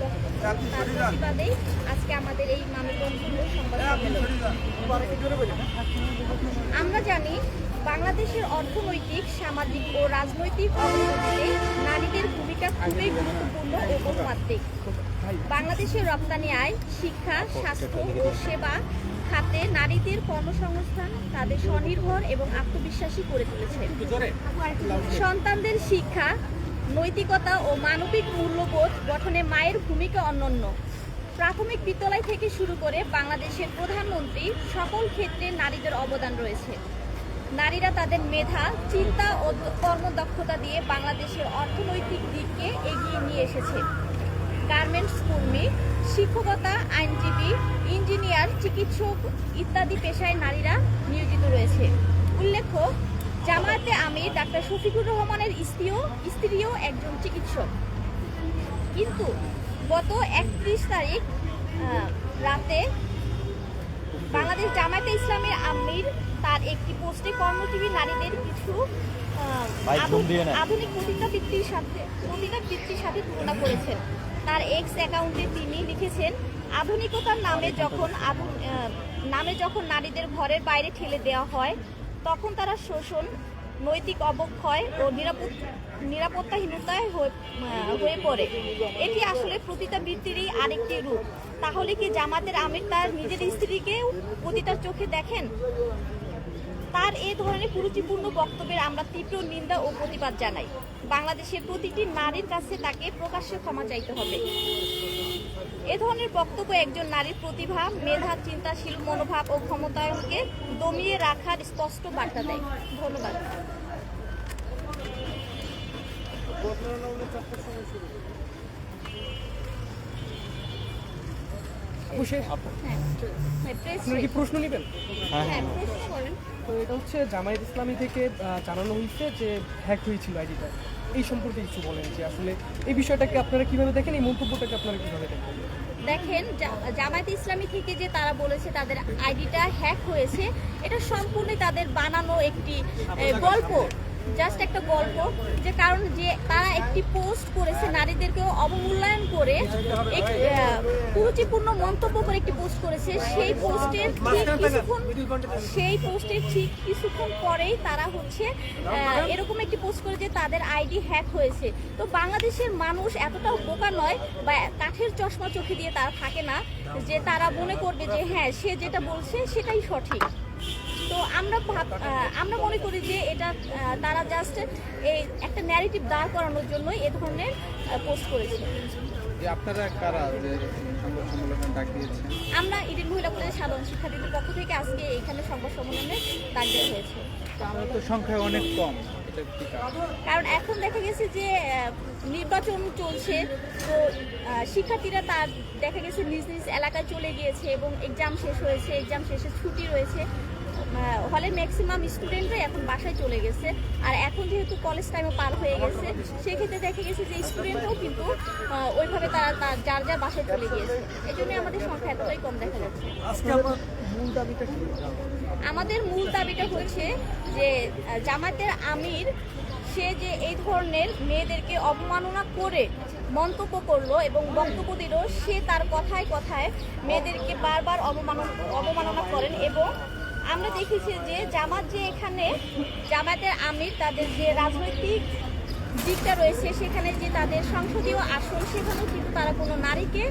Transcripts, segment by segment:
বক্তব্য, তার প্রতিবাদেই আজকে আমাদের এই মানববন্ধন ও সংবাদ সম্মেলন। আমরা জানি বাংলাদেশের অর্থনৈতিক, সামাজিক ও রাজনৈতিক অগ্রগতিতে নারীদের ভূমিকা খুবই গুরুত্বপূর্ণ ও বহুমাত্রিক। বাংলাদেশের রপ্তানি আয়, শিক্ষা, স্বাস্থ্য ও সেবা খাতে নারীদের কর্মসংস্থান তাদের স্বনির্ভর এবং আত্মবিশ্বাসী করে তুলেছে। সন্তানদের শিক্ষা, নৈতিকতা ও মানবিক মূল্যবোধ গঠনে মায়ের ভূমিকা অনন্য। প্রাথমিক বিদ্যালয় থেকে শুরু করে বাংলাদেশের প্রধানমন্ত্রী সকল ক্ষেত্রে নারীদের অবদান রয়েছে। নারীরা তাদের মেধা, চিন্তা ও কর্মদক্ষতা দিয়ে বাংলাদেশের অর্থনৈতিক দিককে এগিয়ে নিয়ে এসেছে। গার্মেন্টস কর্মী, শিক্ষকতা, আইনজীবী, ইঞ্জিনিয়ার, চিকিৎসক ইত্যাদি পেশায় নারীরা নিয়োজিত রয়েছে। উল্লেখ্য, জামায়াতে আমির ডাক্তার শফিকুর রহমানের স্ত্রীও একজন চিকিৎসক। কিন্তু গত 31 তারিখ রাতে বাংলাদেশ জামায়াতে ইসলামের আমির তার একটি পোস্টে কর্মজীবী নারীদের কিছু আধুনিক পতিতাবৃত্তির সাথে তুলনা করেছেন। তার এক্স অ্যাকাউন্টে তিনি লিখেছেন, আধুনিকতার নামে যখন নারীদের ঘরের বাইরে ঠেলে দেওয়া হয়, তখন তারা শোষণ, নৈতিক অবক্ষয় ও নিরাপত্তাহীনতায় হয়ে পড়ে। এটি আসলে পতিতাবৃত্তিরই আরেকটি রূপ। তাহলে কি জামাতের আমির তার নিজের স্ত্রীকেও পতিতার চোখে দেখেন? তার এই ধরনের কুরুচিপূর্ণ বক্তব্যের আমরা তীব্র নিন্দা ও প্রতিবাদ জানাই। বাংলাদেশের প্রতিটি নারীর কাছে তাকে প্রকাশ্যে ক্ষমা চাইতে হবে। এ ধরনের বক্তব্য একজন নারীর প্রতিভা, মেধা, চিন্তাশীল মনোভাব ও ক্ষমতায়নকে দমিয়ে রাখার স্পষ্ট বার্তা দেয়। ধন্যবাদ। প্রশ্ন নেবেন? তো এটা হচ্ছে জামায়াত ইসলামী থেকে জানানো হয়েছে যে হ্যাক হয়েছিল আইডিটা। এই সম্পর্কে কিছু বলেন যে আসলে এই বিষয়টাকে আপনারা কিভাবে দেখেন, এই মন্তব্যটাকে আপনারা কিভাবে দেখেন? দেখেন, জামায়াত ইসলামী থেকে যে তারা বলেছে তাদের আইডিটা হ্যাক হয়েছে, এটা সম্পূর্ণই তাদের বানানো একটি গল্প, জাস্ট একটা গল্প। যে কারণ যে তারা একটি পোস্ট করেছে নারীদেরকেও অবমূল্যায়ন করে, কুরুচিপূর্ণ মন্তব্য করে একটি পোস্ট করেছে। সেই পোস্টের ঠিক কিছুক্ষণ পরেই তারা হচ্ছে এরকম একটি পোস্ট করে যে তাদের আইডি হ্যাক হয়েছে। তো বাংলাদেশের মানুষ এতটাও বোকা নয় বা কাঠের চশমা চোখে দিয়ে তারা থাকে না যে তারা মনে করবে যে হ্যাঁ, সে যেটা বলছে সেটাই সঠিক। তো আমরা মনে করি যে এটা তারা জাস্ট এই একটা ন্যারেটিভ দাঁড় করানোর জন্য এ ধরনের পোস্ট করেছে। আপনারা কারা যে সংবাদ সম্মেলনে ডাক দিয়েছেন? আমরা ইডেন মহিলা কলেজের সাধারণ শিক্ষার্থীদের পক্ষ থেকে আজকে এখানে সংবাদ সম্মেলনে ডাক দেওয়া হয়েছে। আমরা তো সংখ্যায় অনেক কম, কারণ এখন দেখা গেছে যে নির্বাচন চলছে, তো শিক্ষার্থীরা তার দেখা গেছে নিজ নিজ এলাকায় চলে গিয়েছে এবং এক্সাম শেষ হয়েছে, এক্সাম শেষে ছুটি রয়েছে। হলে ম্যাক্সিমাম স্টুডেন্টরাই এখন বাসায় চলে গেছে। আর এখন যেহেতু কলেজ টাইমও পার হয়ে গেছে, সেক্ষেত্রে দেখা গেছে যে স্টুডেন্টরাও কিন্তু ওইভাবে তারা যার যার বাসায় চলে গিয়েছে। এই জন্য আমাদের সংখ্যা এতটাই কম দেখা যাচ্ছে। আমাদের মূল দাবিটা হচ্ছে যে জামায়াতের আমির সে যে এই ধরনের মেয়েদেরকে অবমাননা করে মন্তব্য করলো এবং বক্তব্য দিল, সে তার কথায় কথায় মেয়েদেরকে বারবার অবমাননা করেন। এবং আমরা দেখেছি যে জামায়াতের আমির তাদের যে রাজনৈতিক দিকটা রয়েছে, সেখানে যে তাদের সংসদীয় আসন, সেখানেও কিন্তু তারা কোনো নারীকে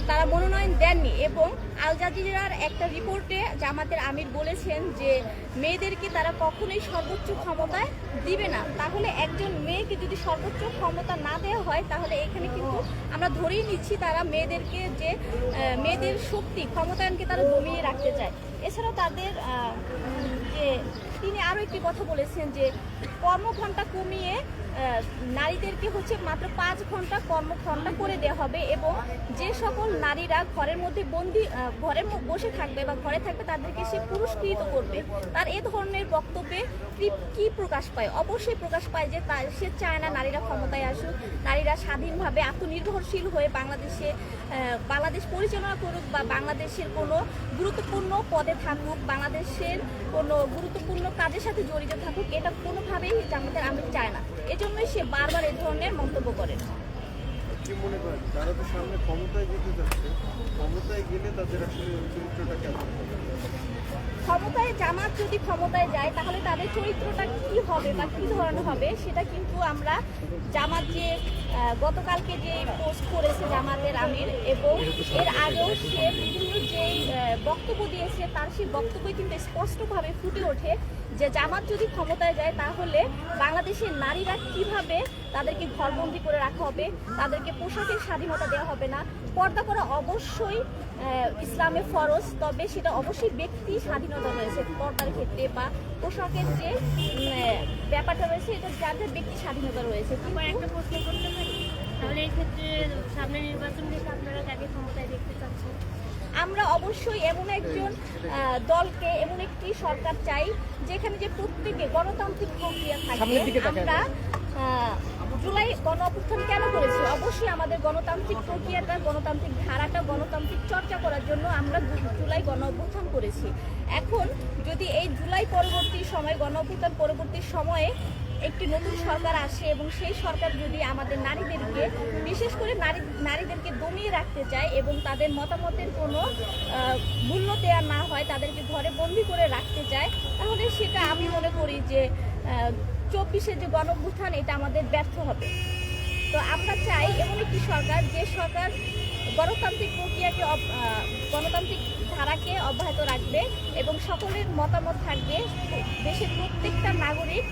তারা মনোনয়ন দেননি। এবং আল জাজিরার একটা রিপোর্টে জামায়াতের আমির বলেছেন যে মেয়েদেরকে তারা কখনোই সর্বোচ্চ ক্ষমতায় দিবে না। তাহলে একজন মেয়েকে যদি সর্বোচ্চ ক্ষমতা না দেওয়া হয়, তাহলে এখানে কিন্তু আমরা ধরেই নিচ্ছি তারা মেয়েদের শক্তি, ক্ষমতায়নকে তারা দমিয়ে রাখতে চায়। এছাড়াও তাদের তিনি আরও একটি কথা বলেছেন যে কর্মঘণ্টা কমিয়ে নারীদেরকে হচ্ছে মাত্র 5 ঘন্টা কর্মঘণ্টা করে দেওয়া হবে এবং যে সকল নারীরা ঘরের মধ্যে ঘরে বসে থাকবে বা ঘরে থাকবে তাদেরকে সে পুরস্কৃত করবে। তার এ ধরনের বক্তব্যে কি প্রকাশ পায়? অবশ্যই প্রকাশ পায় যে সে চায় না নারীরা ক্ষমতায় আসুক, নারীরা স্বাধীনভাবে আত্মনির্ভরশীল হয়ে বাংলাদেশ পরিচালনা করুক বা বাংলাদেশের কোনো গুরুত্বপূর্ণ পদে থাকুক, বাংলাদেশের কোনো গুরুত্বপূর্ণ কাজের সাথে জড়িত থাকুক। এটা কোনোভাবেই জামায়াতের আমির চায় না। এজন্যই সে বারবার এ ধরনের মন্তব্য করেন। কি মনে করেন যারা তো সামনে ক্ষমতায় যেতে যাচ্ছে, ক্ষমতায় গেলে তাদের আসলে চরিত্রটা কেমন হবে? ক্ষমতায় জামাত যদি ক্ষমতায় যায় তাহলে তাদের চরিত্রটা কি হবে বা কি ধরনের হবে সেটা কিন্তু আমরা জামাত যে গতকালকে যে পোস্ট করেছে জামাতের আমির এবং এর আগেও সে বিভিন্ন যে বক্তব্য দিয়েছে তার সেই বক্তব্যই কিন্তু স্পষ্টভাবে ফুটে ওঠে যে জামাত যদি ক্ষমতায় যায় তাহলে বাংলাদেশের নারীরা কিভাবে তাদেরকে ঘরবন্দি করে রাখা হবে, তাদেরকে পোশাকের স্বাধীনতা দেওয়া হবে না। পর্দা করা অবশ্যই ইসলামে ফরজ, তবে সেটা অবশ্যই ব্যক্তি স্বাধীনতা রয়েছে পর্দার ক্ষেত্রে বা পোশাকের যে ব্যাপারটা রয়েছে এটা যার যার ব্যক্তি স্বাধীনতা রয়েছে। কিন্তু একটা প্রশ্ন করতে পারি, তাহলে এই ক্ষেত্রে সামনে নির্বাচন থেকে আপনারা কাকে ক্ষমতায় দেখতে চাচ্ছেন? আমরা অবশ্যই এমন একজন দলকে, এমন একটি সরকার চাই যেখানে যে প্রত্যেকে গণতান্ত্রিক প্রক্রিয়া থাকবে। সামনের দিকে তাকান। আমরা জুলাই গণ অভ্যুত্থান কেন করেছি? অবশ্যই আমাদের গণতান্ত্রিক প্রক্রিয়াটা, গণতান্ত্রিক ধারাটা, গণতান্ত্রিক চর্চা করার জন্য আমরা জুলাই গণ অভ্যুত্থান করেছি। এখন যদি এই জুলাই পরবর্তী সময়, গণ অভ্যুত্থান পরবর্তী সময়ে একটি নতুন সরকার আসে এবং সেই সরকার যদি আমাদের নারীদেরকে, বিশেষ করে নারীদেরকে দমিয়ে রাখতে চায় এবং তাদের মতামতের কোনো মূল্য দেওয়া না হয়, তাদেরকে ঘরে বন্দি করে রাখতে চায়, তাহলে সেটা আমি মনে করি যে 24-এ যে গণ অভ্যুত্থান এটা আমাদের ব্যর্থ হবে। তো আমরা চাই এমন একটি সরকার যে সরকার গণতান্ত্রিক প্রক্রিয়াকে, গণতান্ত্রিক ধারাকে অব্যাহত রাখবে এবং সকলের মতামত থাকবে। দেশের প্রত্যেকটা নাগরিক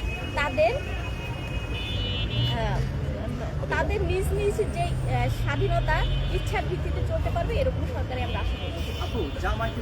তাদের নিজ নিজ যে স্বাধীনতা, ইচ্ছার ভিত্তিতে চলতে পারবে, এরকম সরকারে আমরা আশা করছি। আপু, জামায়াত